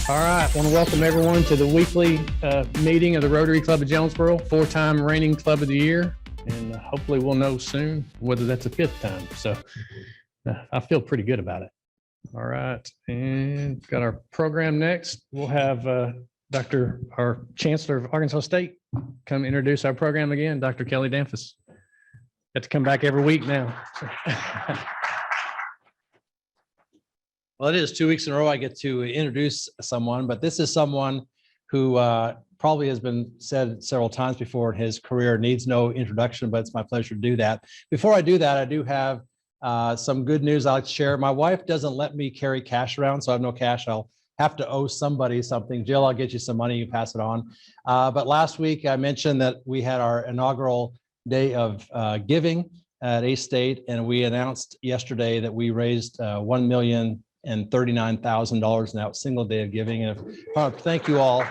All right, I want to welcome everyone to the weekly meeting of the Rotary Club of Jonesboro, four-time reigning club of the year, and hopefully we'll know soon whether that's a fifth time. So I feel pretty good about it. All right, and got our program next. We'll have our Chancellor of Arkansas State come introduce our program again, Dr. Kelly Danfus. Got to come back every week now. Well, it is 2 weeks in a row I get to introduce someone, but this is someone who probably has been said several times before in his career, needs no introduction, but it's my pleasure to do that. Before I do that, I do have some good news I'd like to share. My wife doesn't let me carry cash around, so I have no cash. I'll have to owe somebody something. Jill, I'll get you some money, you pass it on. But last week I mentioned that we had our inaugural day of giving at A-State, and we announced yesterday that we raised $1,039,000 in that single day of giving. And thank you all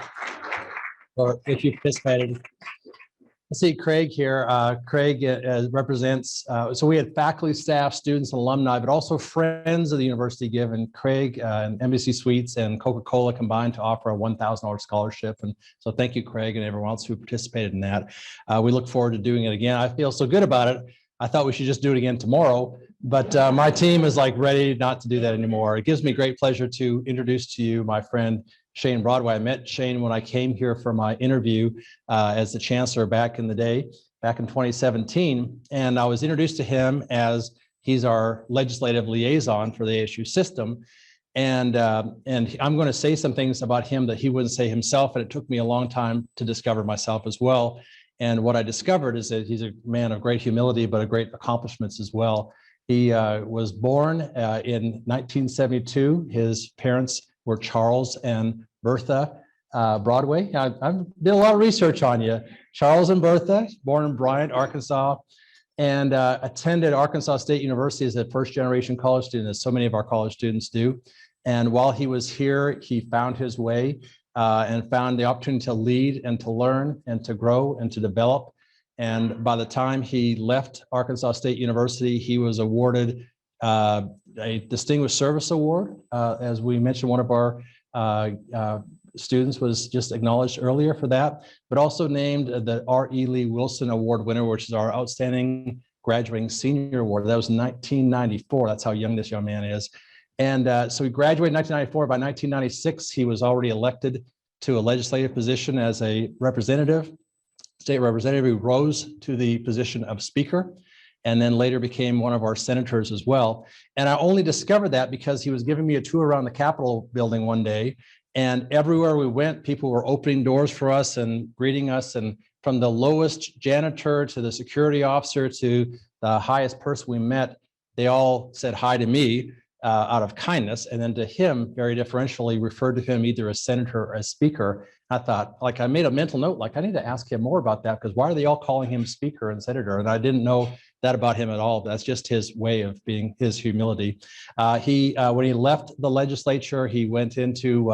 for if you participated. I see Craig here. Craig represents, so we had faculty, staff, students, and alumni, but also friends of the university give, and Craig and Embassy Suites and Coca-Cola combined to offer a $1,000 scholarship. And so thank you, Craig, and everyone else who participated in that. We look forward to doing it again. I feel so good about it. I thought we should just do it again tomorrow, but my team is like ready not to do that anymore. It gives me great pleasure to introduce to you my friend, Shane Broadway. I met Shane when I came here for my interview as the chancellor back in the day, back in 2017. And I was introduced to him as he's our legislative liaison for the ASU system. And I'm going to say some things about him that he wouldn't say himself. And it took me a long time to discover myself as well. And what I discovered is that he's a man of great humility, but of great accomplishments as well. He was born in 1972. His parents were Charles and Bertha Broadway. I've did a lot of research on you. Charles and Bertha, born in Bryant, Arkansas, and attended Arkansas State University as a first-generation college student, as so many of our college students do. And while he was here, he found his way and found the opportunity to lead and to learn and to grow and to develop. And by the time he left Arkansas State University, he was awarded a Distinguished Service Award. As we mentioned, one of our students was just acknowledged earlier for that, but also named the R.E. Lee Wilson Award winner, which is our Outstanding Graduating Senior Award. That was 1994. That's how young this young man is. And so he graduated in 1994. By 1996, he was already elected to a legislative position as a representative, state representative. He rose to the position of speaker, and then later became one of our senators as well. And I only discovered that because he was giving me a tour around the Capitol building one day, and everywhere we went, people were opening doors for us and greeting us. And from the lowest janitor to the security officer to the highest person we met, they all said hi to me out of kindness. And then to him, very differentially, referred to him either as senator or as speaker. I thought, like, I made a mental note, like, I need to ask him more about that, because why are they all calling him speaker and senator? And I didn't know that about him at all. That's just his way of being, his humility. When he left the legislature, he went into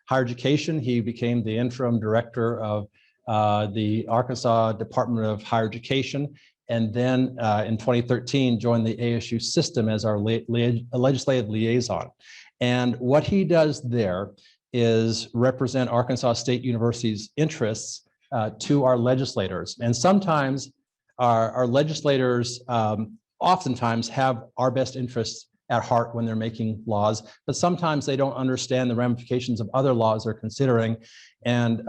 higher education. He became the interim director of the Arkansas Department of Higher Education. And then in 2013, joined the ASU system as our legislative liaison. And what he does there is represent Arkansas State University's interests to our legislators. And sometimes our legislators oftentimes have our best interests at heart when they're making laws, but sometimes they don't understand the ramifications of other laws they're considering. And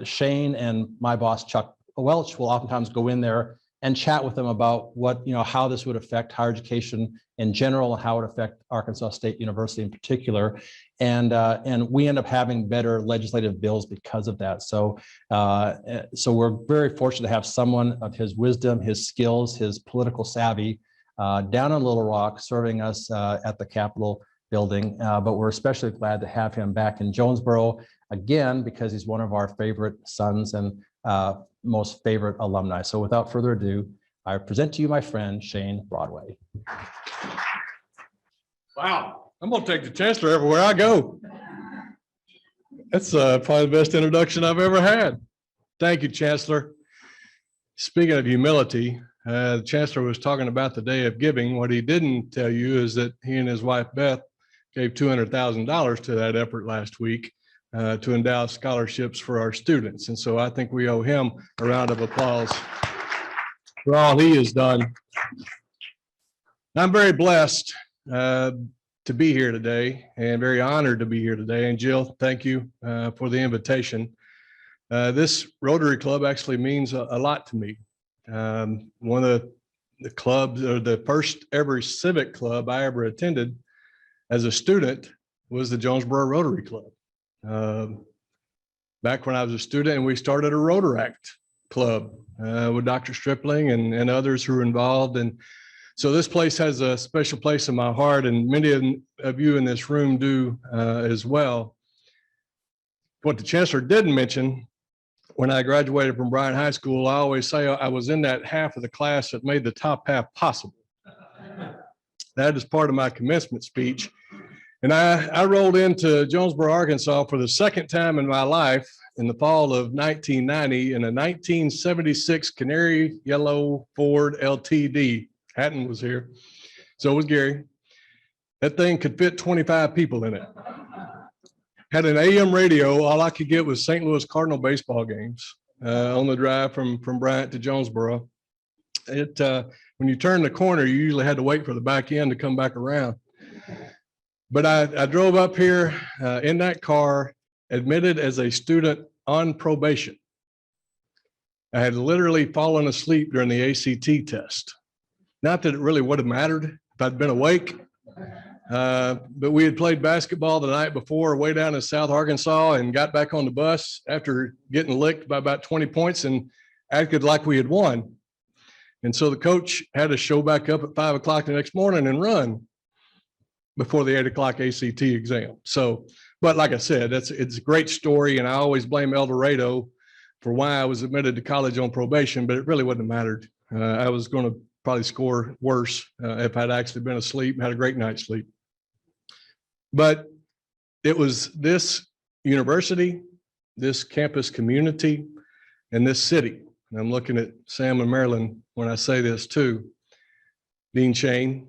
Shane and my boss, Chuck Welch, will oftentimes go in there and chat with them about what, how this would affect higher education in general, and how it would affect Arkansas State University in particular. And we end up having better legislative bills because of that. So we're very fortunate to have someone of his wisdom, his skills, his political savvy down in Little Rock serving us at the Capitol building. But we're especially glad to have him back in Jonesboro again, because he's one of our favorite sons and most favorite alumni. So without further ado, I present to you my friend, Shane Broadway. Wow, I'm gonna take the chancellor everywhere I go. That's probably the best introduction I've ever had. Thank you, Chancellor. Speaking of humility, the chancellor was talking about the day of giving. What he didn't tell you is that he and his wife, Beth, gave $200,000 to that effort last week. to endow scholarships for our students. And so I think we owe him a round of applause for all he has done. I'm very blessed to be here today and very honored to be here today. And Jill, thank you for the invitation. This Rotary Club actually means a lot to me. One of the clubs, or the first ever civic club I ever attended as a student, was the Jonesboro Rotary Club. Back when I was a student, and we started a Rotaract club with Dr. Stripling and others who were involved. And so this place has a special place in my heart, and many of you in this room do as well. What the chancellor didn't mention, when I graduated from Bryan High School, I always say I was in that half of the class that made the top half possible. That is part of my commencement speech. And I rolled into Jonesboro, Arkansas for the second time in my life in the fall of 1990 in a 1976 Canary Yellow Ford LTD. Hatton was here. So was Gary. That thing could fit 25 people in it. Had an AM radio. All I could get was St. Louis Cardinal baseball games on the drive from Bryant to Jonesboro. When you turn the corner, you usually had to wait for the back end to come back around. But I drove up here in that car, admitted as a student on probation. I had literally fallen asleep during the ACT test. Not that it really would have mattered if I'd been awake, but we had played basketball the night before way down in South Arkansas and got back on the bus after getting licked by about 20 points and acted like we had won. And so the coach had us show back up at 5 o'clock the next morning and run before the 8 o'clock ACT exam. So, but like I said, it's a great story, and I always blame El Dorado for why I was admitted to college on probation, but it really wouldn't have mattered. I was going to probably score worse if I'd actually been asleep and had a great night's sleep. But it was this university, this campus community, and this city. And I'm looking at Sam and Marilyn when I say this too. Dean Shane,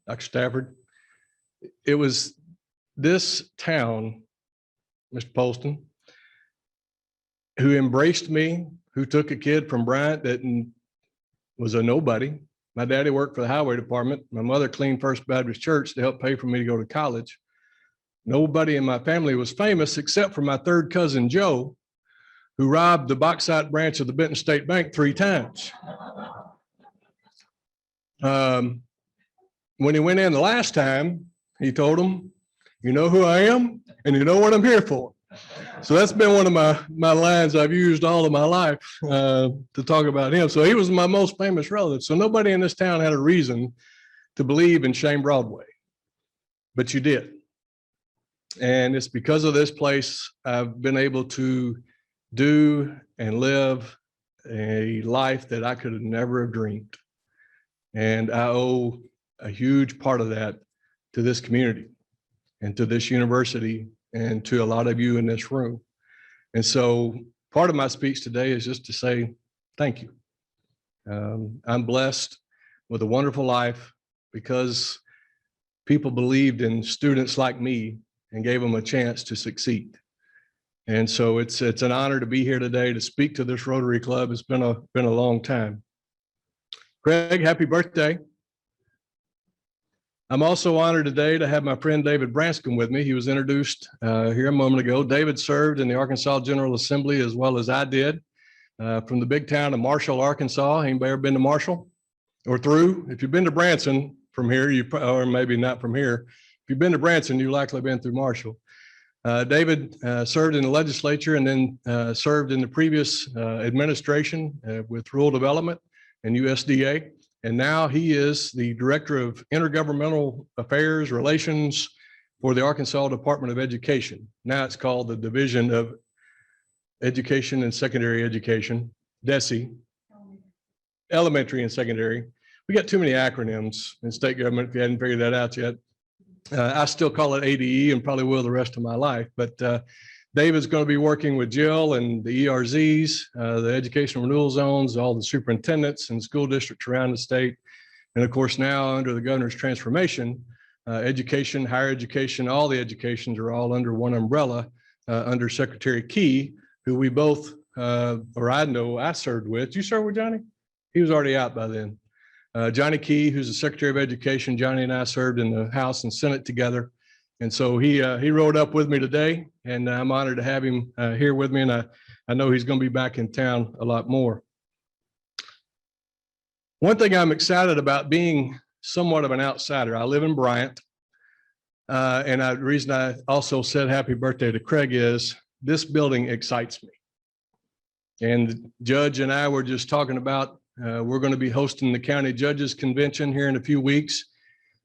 Dr. Stafford. It was this town, Mr. Polston, who embraced me, who took a kid from Bryant that was a nobody. My daddy worked for the highway department. My mother cleaned First Baptist Church to help pay for me to go to college. Nobody in my family was famous except for my third cousin, Joe, who robbed the bauxite branch of the Benton State Bank 3 times. When he went in the last time, he told him, "You know who I am, and you know what I'm here for." So that's been one of my lines I've used all of my life to talk about him. So he was my most famous relative. So nobody in this town had a reason to believe in Shane Broadway, but you did. And it's because of this place I've been able to do and live a life that I could have never have dreamed. And I owe a huge part of that to this community and to this university and to a lot of you in this room. And so part of my speech today is just to say thank you. I'm blessed with a wonderful life because people believed in students like me and gave them a chance to succeed. And so it's an honor to be here today to speak to this Rotary Club. It's been a long time. Craig, happy birthday. I'm also honored today to have my friend David Branskin with me. He was introduced here a moment ago. David served in the Arkansas General Assembly as well as I did from the big town of Marshall, Arkansas. Anybody ever been to Marshall or through? If you've been to Branson from here, or maybe not from here, if you've been to Branson, you've likely been through Marshall. David served in the legislature and then served in the previous administration with rural development and USDA. And now he is the Director of Intergovernmental Affairs Relations for the Arkansas Department of Education. Now it's called the Division of Education and Secondary Education, DESE, Elementary and Secondary. We got too many acronyms in state government if you hadn't figured that out yet. I still call it ADE and probably will the rest of my life, but David's going to be working with Jill and the ERZs, the educational renewal zones, all the superintendents and school districts around the state. And of course, now under the governor's transformation, education, higher education, all the educations are all under one umbrella under Secretary Key, who we both, or I know I served with. You served with Johnny? He was already out by then. Johnny Key, who's the Secretary of Education. Johnny and I served in the House and Senate together. And so he rode up with me today, and I'm honored to have him here with me. And I know he's going to be back in town a lot more. One thing I'm excited about, being somewhat of an outsider, I live in Bryant. And the reason I also said happy birthday to Craig is this building excites me. And the Judge and I were just talking about, we're going to be hosting the County Judges Convention here in a few weeks.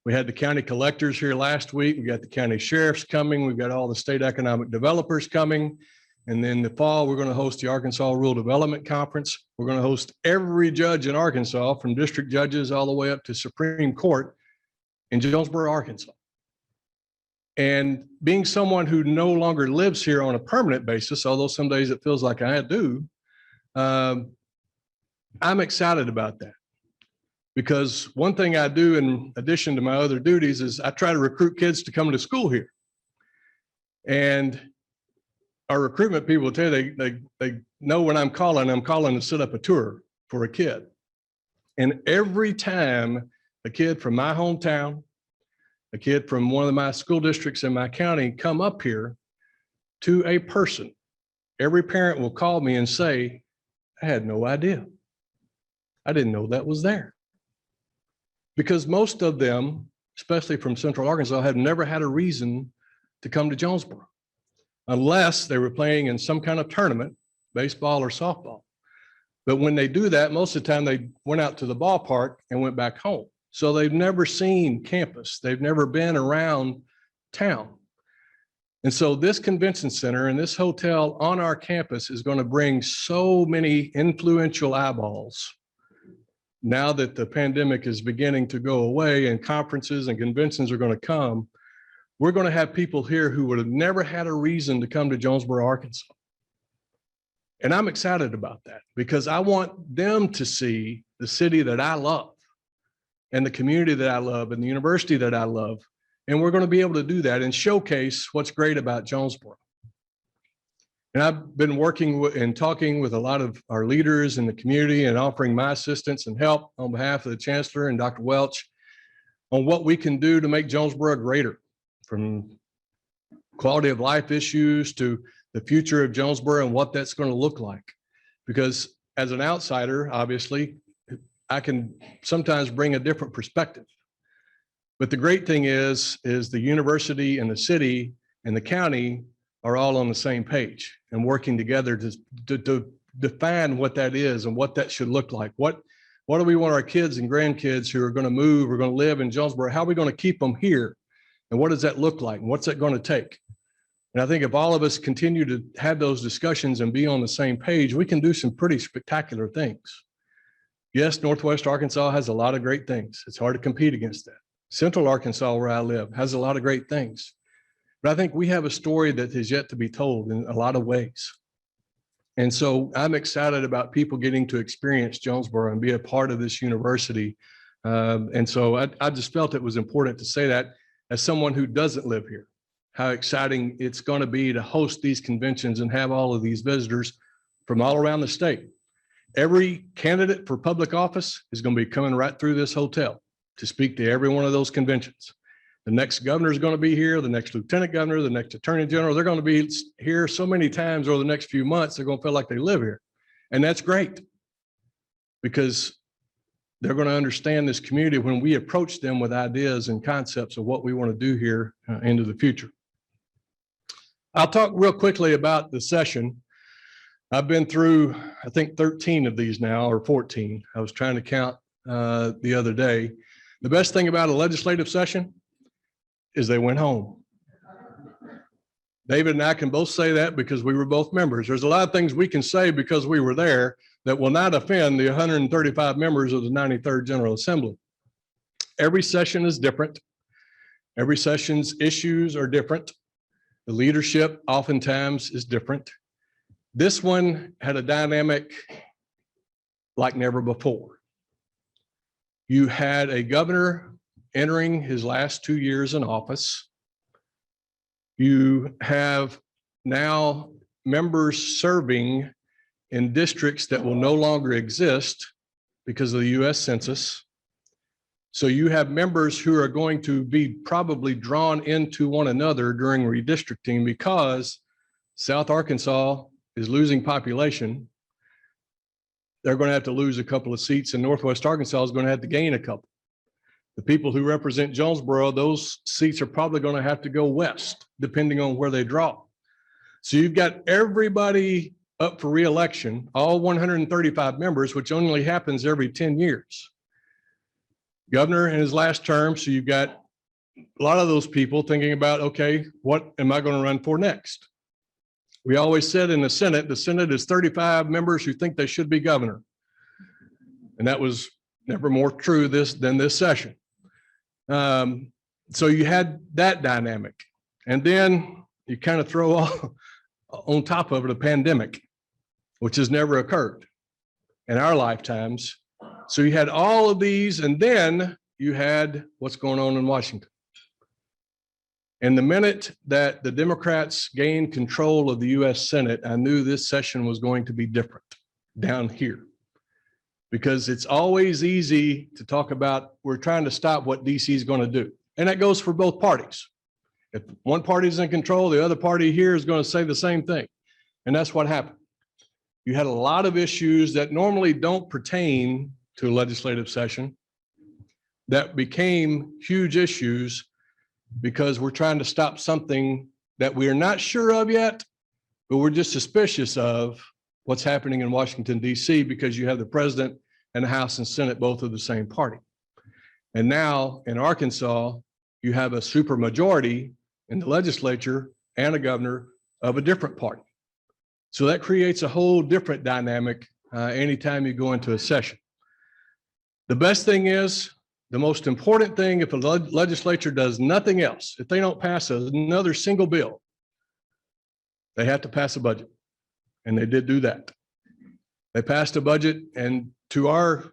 We had the county collectors here last week. We got the county sheriffs coming. We've got all the state economic developers coming. And then the fall, we're going to host the Arkansas Rural Development Conference. We're going to host every judge in Arkansas, from district judges all the way up to Supreme Court, in Jonesboro, Arkansas. And being someone who no longer lives here on a permanent basis, although some days it feels like I do, I'm excited about that. Because one thing I do in addition to my other duties is I try to recruit kids to come to school here. And our recruitment people will tell you, they know when I'm calling to set up a tour for a kid. And every time a kid from my hometown, a kid from one of my school districts in my county come up here to a person, every parent will call me and say, I had no idea. I didn't know that was there. Because most of them, especially from Central Arkansas, have never had a reason to come to Jonesboro, unless they were playing in some kind of tournament, baseball or softball. But when they do that, most of the time they went out to the ballpark and went back home. So they've never seen campus. They've never been around town. And so this convention center and this hotel on our campus is going to bring so many influential eyeballs. Now that the pandemic is beginning to go away and conferences and conventions are going to come, we're going to have people here who would have never had a reason to come to Jonesboro, Arkansas. And I'm excited about that because I want them to see the city that I love and the community that I love and the university that I love. And we're going to be able to do that and showcase what's great about Jonesboro. And I've been working and talking with a lot of our leaders in the community and offering my assistance and help on behalf of the Chancellor and Dr. Welch on what we can do to make Jonesboro greater, from quality of life issues to the future of Jonesboro and what that's going to look like. Because as an outsider, obviously, I can sometimes bring a different perspective. But the great thing is the university and the city and the county are all on the same page and working together to define what that is and what that should look like. What do we want our kids and grandkids who are going to move or going to live in Jonesboro, how are we going to keep them here? And what does that look like? And what's that going to take? And I think if all of us continue to have those discussions and be on the same page, we can do some pretty spectacular things. Yes, Northwest Arkansas has a lot of great things. It's hard to compete against that. Central Arkansas, where I live, has a lot of great things. But I think we have a story that is yet to be told in a lot of ways. And so I'm excited about people getting to experience Jonesboro and be a part of this university. And so I just felt it was important to say that as someone who doesn't live here, how exciting it's going to be to host these conventions and have all of these visitors from all around the state. Every candidate for public office is going to be coming right through this hotel to speak to every one of those conventions. The next governor is going to be here, the next lieutenant governor, the next attorney general. They're going to be here so many times over the next few months, they're going to feel like they live here. And that's great because they're going to understand this community when we approach them with ideas and concepts of what we want to do here into the future. I'll talk real quickly about the session. I've been through, I think, 13 of these now, or 14. I was trying to count the other day. The best thing about a legislative session is they went home. David and I can both say that because we were both members. There's a lot of things we can say because we were there that will not offend the 135 members of the 93rd General Assembly. Every session is different. Every session's issues are different. The leadership oftentimes is different. This one had a dynamic like never before. You had a governor entering his last 2 years in office. You have now members serving in districts that will no longer exist because of the US Census. So you have members who are going to be probably drawn into one another during redistricting because South Arkansas is losing population. They're going to have to lose a couple of seats, and Northwest Arkansas is going to have to gain a couple. The people who represent Jonesboro, those seats are probably going to have to go west, depending on where they draw. So you've got everybody up for re-election, all 135 members, which only happens every 10 years. Governor in his last term, so you've got a lot of those people thinking about, okay, what am I going to run for next? We always said in the Senate is 35 members who think they should be governor. And that was never more true than this session. So you had that dynamic. And then you kind of throw all, on top of it a pandemic, which has never occurred in our lifetimes. So you had all of these, and then you had what's going on in Washington. And the minute that the Democrats gained control of the US Senate, I knew this session was going to be different down here. Because it's always easy to talk about, we're trying to stop what DC is going to do. And that goes for both parties. If one party is in control, the other party here is going to say the same thing. And that's what happened. You had a lot of issues that normally don't pertain to a legislative session that became huge issues because we're trying to stop something that we're not sure of yet, but we're just suspicious of what's happening in Washington, DC, because you have the president and the House and Senate both of the same party. And now in Arkansas, you have a supermajority in the legislature and a governor of a different party. So that creates a whole different dynamic anytime you go into a session. The best thing is, the most important thing, if a legislature does nothing else, if they don't pass another single bill, they have to pass a budget. And they did do that. They passed a budget, and to our,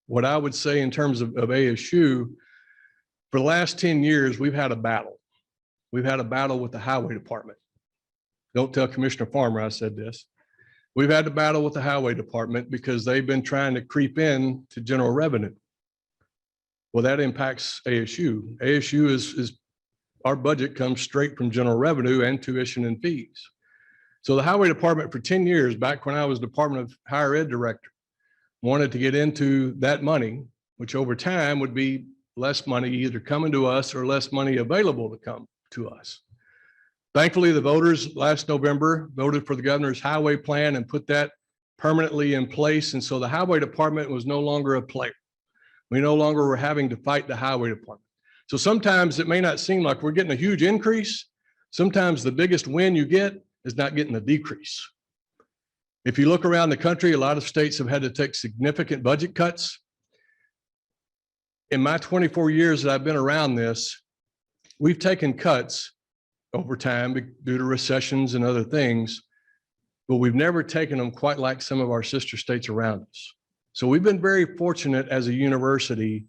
what I would say in terms of ASU, for the last 10 years, we've had a battle. We've had a battle with the highway department. Don't tell Commissioner Farmer I said this. We've had to battle with the highway department because they've been trying to creep in to general revenue. Well, that impacts ASU. ASU is our budget comes straight from general revenue and tuition and fees. So the highway department for 10 years, back when I was Department of Higher Ed director, wanted to get into that money, which over time would be less money either coming to us or less money available to come to us. Thankfully, the voters last November voted for the governor's highway plan and put that permanently in place. And so the highway department was no longer a player. We no longer were having to fight the highway department. So sometimes it may not seem like we're getting a huge increase. Sometimes the biggest win you get is not getting a decrease. If you look around the country, a lot of states have had to take significant budget cuts. In my 24 years that I've been around this, we've taken cuts over time due to recessions and other things, but we've never taken them quite like some of our sister states around us. So we've been very fortunate as a university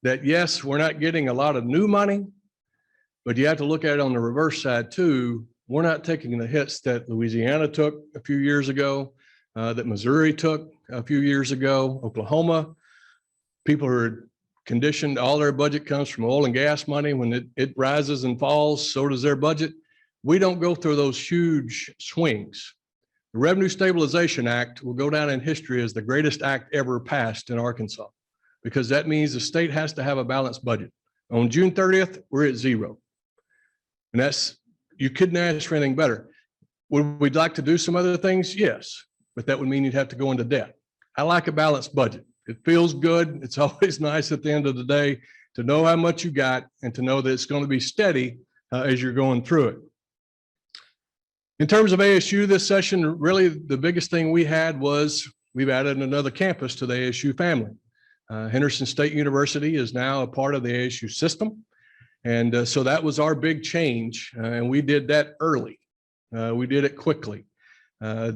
that yes, we're not getting a lot of new money, but you have to look at it on the reverse side too. We're not taking the hits that Louisiana took a few years ago, that Missouri took a few years ago, Oklahoma. People are conditioned, all their budget comes from oil and gas money. When it rises and falls, so does their budget. We don't go through those huge swings. The Revenue Stabilization Act will go down in history as the greatest act ever passed in Arkansas, because that means the state has to have a balanced budget. On June 30th, we're at zero. And that's, you couldn't ask for anything better. Would we like to do some other things? Yes, but that would mean you'd have to go into debt. I like a balanced budget. It feels good. It's always nice at the end of the day to know how much you got and to know that it's going to be steady as you're going through it. In terms of ASU this session, really the biggest thing we had was we've added another campus to the ASU family. Henderson State University is now a part of the ASU system. And so that was our big change. And we did that early. We did it quickly.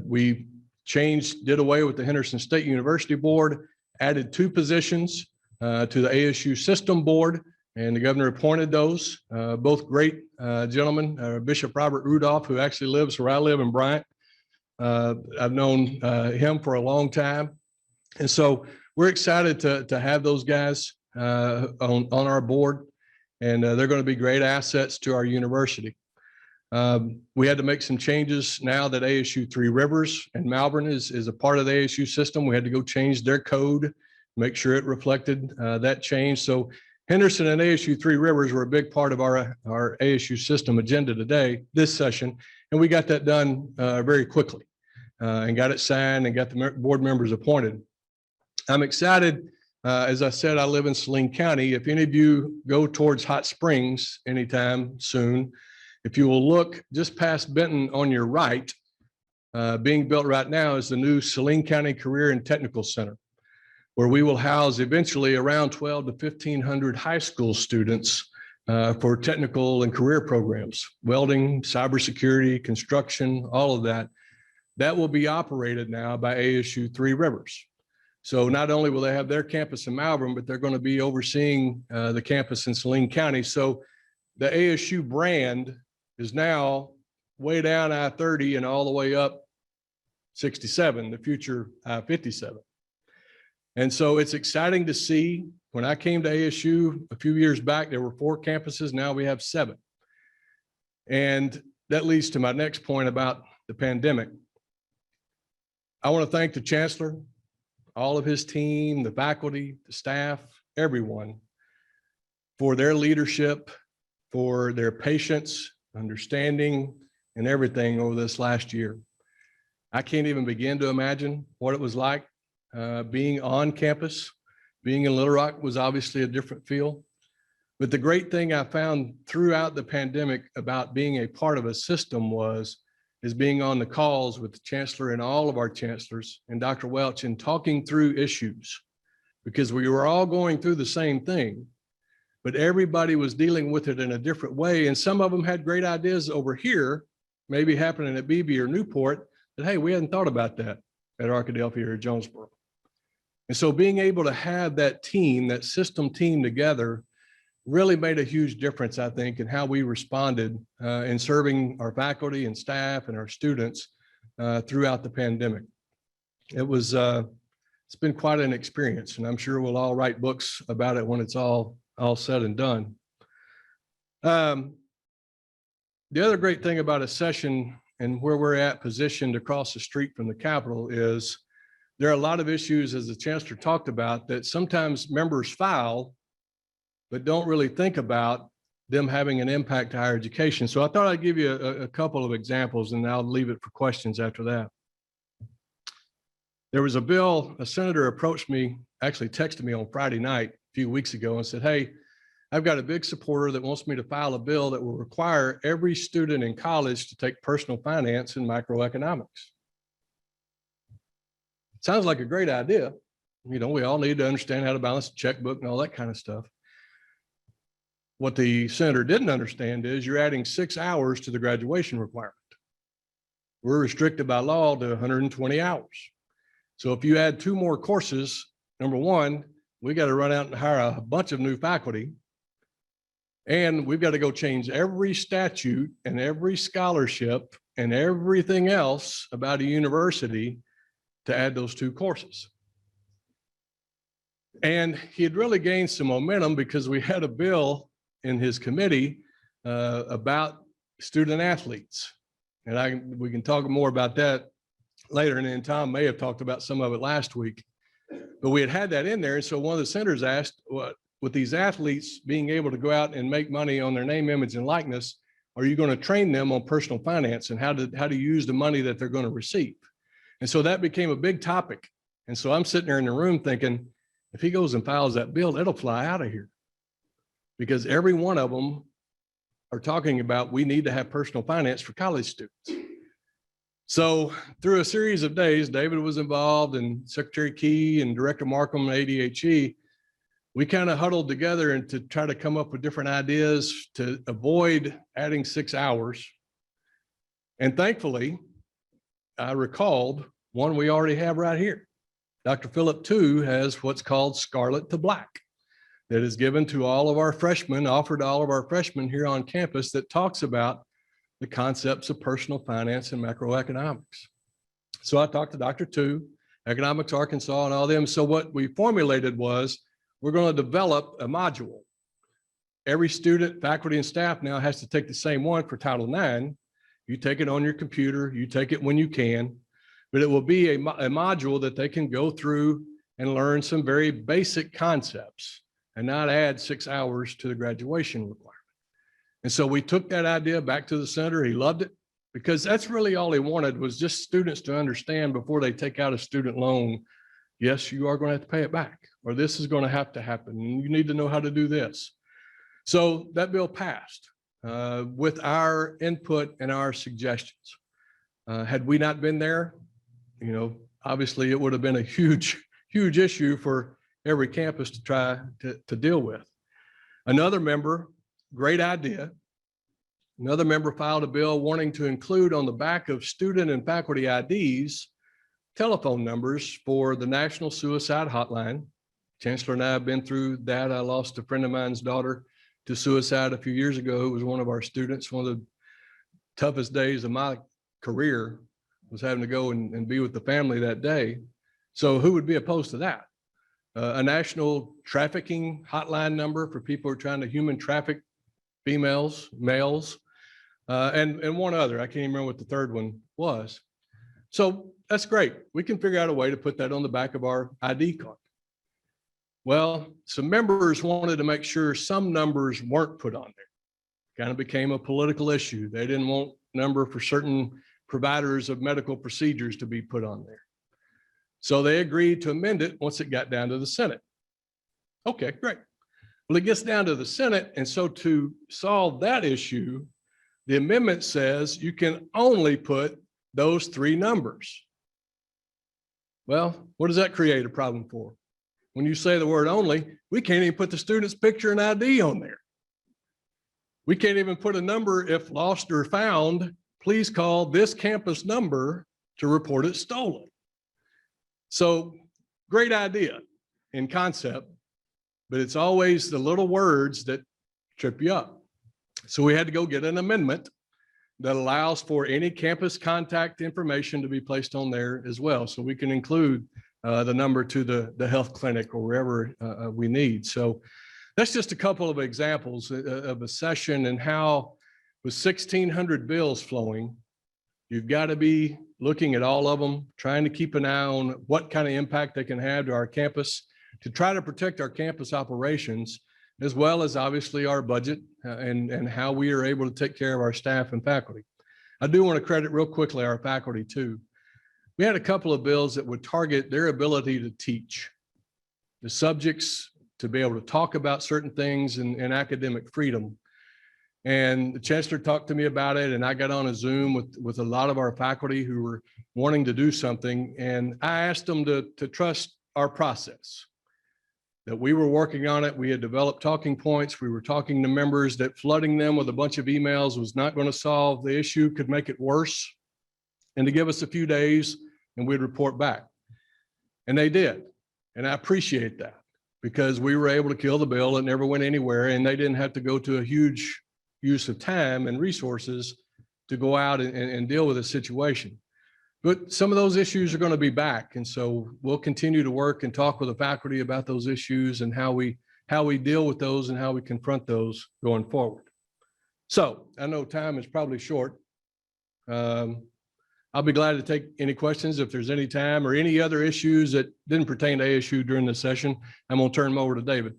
We did away with the Henderson State University Board, added 2 positions to the ASU System Board, and the governor appointed those, both great gentlemen, Bishop Robert Rudolph, who actually lives where I live in Bryant. I've known him for a long time. And so we're excited to have those guys on our board, and they're going to be great assets to our university. We had to make some changes now that ASU Three Rivers and Malvern is a part of the ASU system. We had to go change their code, make sure it reflected that change. So Henderson and ASU Three Rivers were a big part of our ASU system agenda today, this session, and we got that done very quickly and got it signed and got the board members appointed. I'm excited. As I said, I live in Saline County. If any of you go towards Hot Springs anytime soon, if you will look just past Benton on your right, being built right now is the new Saline County Career and Technical Center, where we will house eventually around 12 to 1,500 high school students for technical and career programs, welding, cybersecurity, construction, all of that. That will be operated now by ASU Three Rivers. So not only will they have their campus in Malvern, but they're going to be overseeing the campus in Saline County. So the ASU brand is now way down I-30 and all the way up 67, the future I-57. And so it's exciting to see. When I came to ASU a few years back, there were 4 campuses. Now we have 7. And that leads to my next point about the pandemic. I want to thank the chancellor, all of his team, the faculty, the staff, everyone for their leadership, for their patience, understanding, and everything over this last year. I can't even begin to imagine what it was like being on campus. Being in Little Rock was obviously a different feel. But the great thing I found throughout the pandemic about being a part of a system is being on the calls with the chancellor and all of our chancellors and Dr. Welch and talking through issues, because we were all going through the same thing, but everybody was dealing with it in a different way. And some of them had great ideas over here, maybe happening at Beebe or Newport, that, hey, we hadn't thought about that at Arkadelphia or Jonesboro. And so being able to have that team, that system team together really made a huge difference, I think, in how we responded in serving our faculty and staff and our students throughout the pandemic. It was, it's been quite an experience, and I'm sure we'll all write books about it when it's all said and done. The other great thing about a session and where we're at positioned across the street from the Capitol is there are a lot of issues, as the chancellor talked about, that sometimes members file but don't really think about them having an impact to higher education. So I thought I'd give you a couple of examples, and I'll leave it for questions after that. There was a bill, a senator approached me, actually texted me on Friday night a few weeks ago and said, hey, I've got a big supporter that wants me to file a bill that will require every student in college to take personal finance and microeconomics. Sounds like a great idea. You know, we all need to understand how to balance a checkbook and all that kind of stuff. What the senator didn't understand is you're adding 6 hours to the graduation requirement. We're restricted by law to 120 hours. So if you add 2 more courses, number one, we got to run out and hire a bunch of new faculty. And we've got to go change every statute and every scholarship and everything else about a university to add those 2 courses. And he had really gained some momentum because we had a bill in his committee about student athletes. And we can talk more about that later. And then Tom may have talked about some of it last week, but we had that in there. And so one of the senators asked, with these athletes being able to go out and make money on their name, image, and likeness, are you going to train them on personal finance and how to use the money that they're going to receive? And so that became a big topic. And so I'm sitting there in the room thinking, if he goes and files that bill, it'll fly out of here, because every one of them are talking about we need to have personal finance for college students. So through a series of days, David was involved and Secretary Key and Director Markham and ADHE, we kind of huddled together and to try to come up with different ideas to avoid adding 6 hours. And thankfully, I recalled one we already have right here. Dr. Phillip too has what's called Scarlet to Black. that is given to all of our freshmen, offered to all of our freshmen here on campus, that talks about the concepts of personal finance and macroeconomics. So I talked to Dr. Tu, Economics Arkansas, and all them. So what we formulated was, we're going to develop a module. Every student, faculty, and staff now has to take the same one for Title IX. You take it on your computer, you take it when you can, but it will be a module that they can go through and learn some very basic concepts and not add 6 hours to the graduation requirement. And so we took that idea back to the senator. He loved it, because that's really all he wanted, was just students to understand before they take out a student loan, yes, you are going to have to pay it back, or this is going to happen, and you need to know how to do this. So that bill passed with our input and our suggestions. Had we not been there, obviously it would have been a huge issue for every campus to try to deal with. Another member, great idea. Another member filed a bill wanting to include on the back of student and faculty IDs telephone numbers for the National Suicide Hotline. Chancellor and I have been through that. I lost a friend of mine's daughter to suicide a few years ago. It was one of our students. One of the toughest days of my career was having to go and be with the family that day. So who would be opposed to that? A national trafficking hotline number for people who are trying to human traffic females, males, and one other. I can't even remember what the third one was. So that's great. We can figure out a way to put that on the back of our ID card. Well, some members wanted to make sure some numbers weren't put on there. Kind of became a political issue. They didn't want number for certain providers of medical procedures to be put on there. So they agreed to amend it once it got down to the Senate. Okay, great. Well, it gets down to the Senate, and so to solve that issue, the amendment says you can only put those 3 numbers. Well, what does that create a problem for? When you say the word only, we can't even put the student's picture and ID on there. We can't even put a number, if lost or found, please call this campus number to report it stolen. So great idea in concept, but it's always the little words that trip you up. So we had to go get an amendment that allows for any campus contact information to be placed on there as well. So we can include the number to the health clinic or wherever we need. So that's just a couple of examples of a session and how with 1,600 bills flowing, you've got to be looking at all of them, trying to keep an eye on what kind of impact they can have to our campus to try to protect our campus operations, as well as obviously our budget and how we are able to take care of our staff and faculty. I do want to credit real quickly our faculty too. We had a couple of bills that would target their ability to teach, the subjects to be able to talk about certain things and academic freedom. And the chancellor talked to me about it, and I got on a Zoom with a lot of our faculty who were wanting to do something. And I asked them to trust our process, that we were working on it. We had developed talking points. We were talking to members, that flooding them with a bunch of emails was not going to solve the issue, could make it worse, and to give us a few days and we'd report back. And they did. And I appreciate that, because we were able to kill the bill. It never went anywhere, and they didn't have to go to a huge use of time and resources to go out and deal with a situation. But some of those issues are going to be back. And so we'll continue to work and talk with the faculty about those issues and how we deal with those and how we confront those going forward. So I know time is probably short. I'll be glad to take any questions if there's any time, or any other issues that didn't pertain to ASU during the session. I'm going to turn them over to David.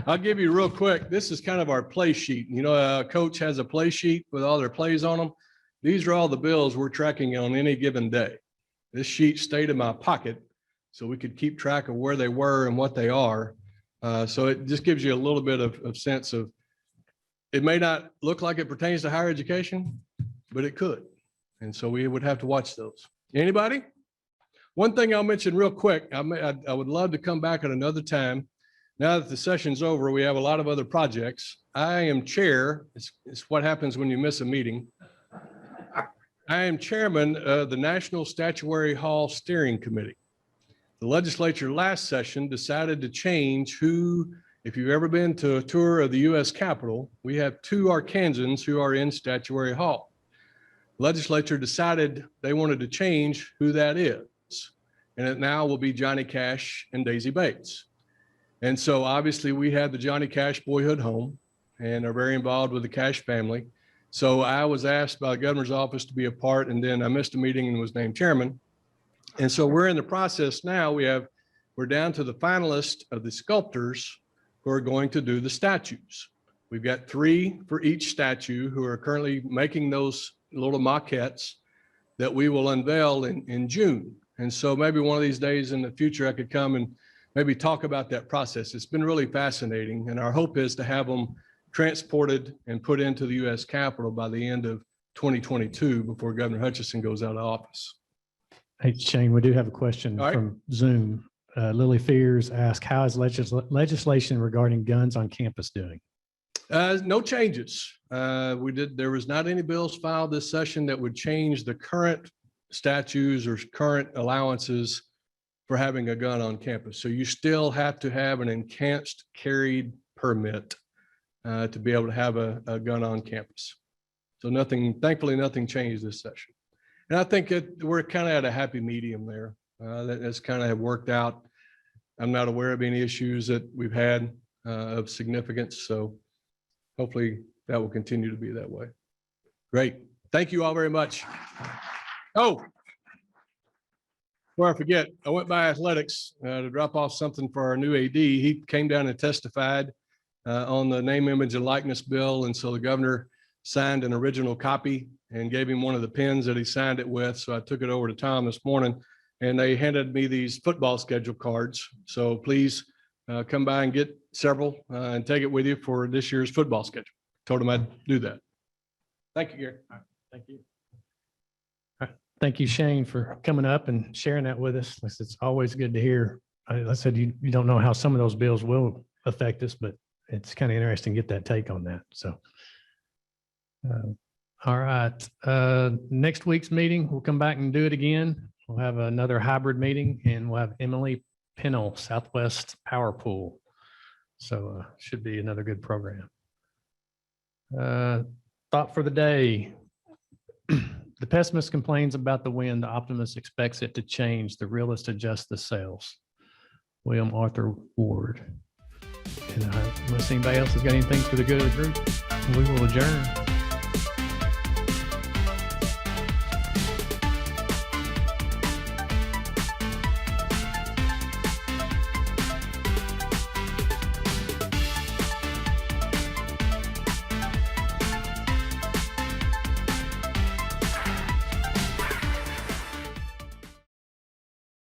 I'll give you real quick. This is kind of our play sheet. You know, a coach has a play sheet with all their plays on them. These are all the bills we're tracking on any given day. This sheet stayed in my pocket so we could keep track of where they were and what they are. So it just gives you a little bit of sense of, it may not look like it pertains to higher education, but it could. And so we would have to watch those. Anybody? One thing I'll mention real quick, I would love to come back at another time. Now that the session's over, we have a lot of other projects. I am chair. It's what happens when you miss a meeting. I am chairman of the National Statuary Hall Steering Committee. The legislature last session decided to change who, if you've ever been to a tour of the U.S. Capitol, we have 2 Arkansans who are in Statuary Hall. Legislature decided they wanted to change who that is. And it now will be Johnny Cash and Daisy Bates. And so obviously we have the Johnny Cash Boyhood Home and are very involved with the Cash family. So I was asked by the governor's office to be a part, and then I missed a meeting and was named chairman. And so we're in the process now. We're down to the finalists of the sculptors who are going to do the statues. We've got 3 for each statue who are currently making those little maquettes that we will unveil in June. And so maybe one of these days in the future, I could come and maybe talk about that process. It's been really fascinating. And our hope is to have them transported and put into the U.S. Capitol by the end of 2022 before Governor Hutchinson goes out of office. Hey, Shane, we do have a question All right. from Zoom. Lily Fears asked, how is legislation regarding guns on campus doing? No changes. There was not any bills filed this session that would change the current statutes or current allowances for having a gun on campus. So you still have to have an enhanced carried permit to be able to have a gun on campus. So thankfully nothing changed this session. And I think we're kind of at a happy medium there. That's kind of have worked out. I'm not aware of any issues that we've had of significance. So hopefully that will continue to be that way. Great. Thank you all very much. Oh, before I forget, I went by athletics to drop off something for our new AD. He came down and testified on the name, image, and likeness bill. And so the governor signed an original copy and gave him one of the pens that he signed it with. So I took it over to Tom this morning and they handed me these football schedule cards. So please come by and get several and take it with you for this year's football schedule. Told him I'd do that. Thank you, Gary. Thank you. Thank you, Shane, for coming up and sharing that with us. It's always good to hear. I said, you don't know how some of those bills will affect us, but it's kind of interesting to get that take on that. So, all right. Next week's meeting, we'll come back and do it again. We'll have another hybrid meeting and we'll have Emily Pennell, Southwest Power Pool. So should be another good program. Thought for the day. The pessimist complains about the wind. The optimist expects it to change. The realist adjusts the sails. William Arthur Ward. And unless anybody else has got anything for the good of the group, we will adjourn.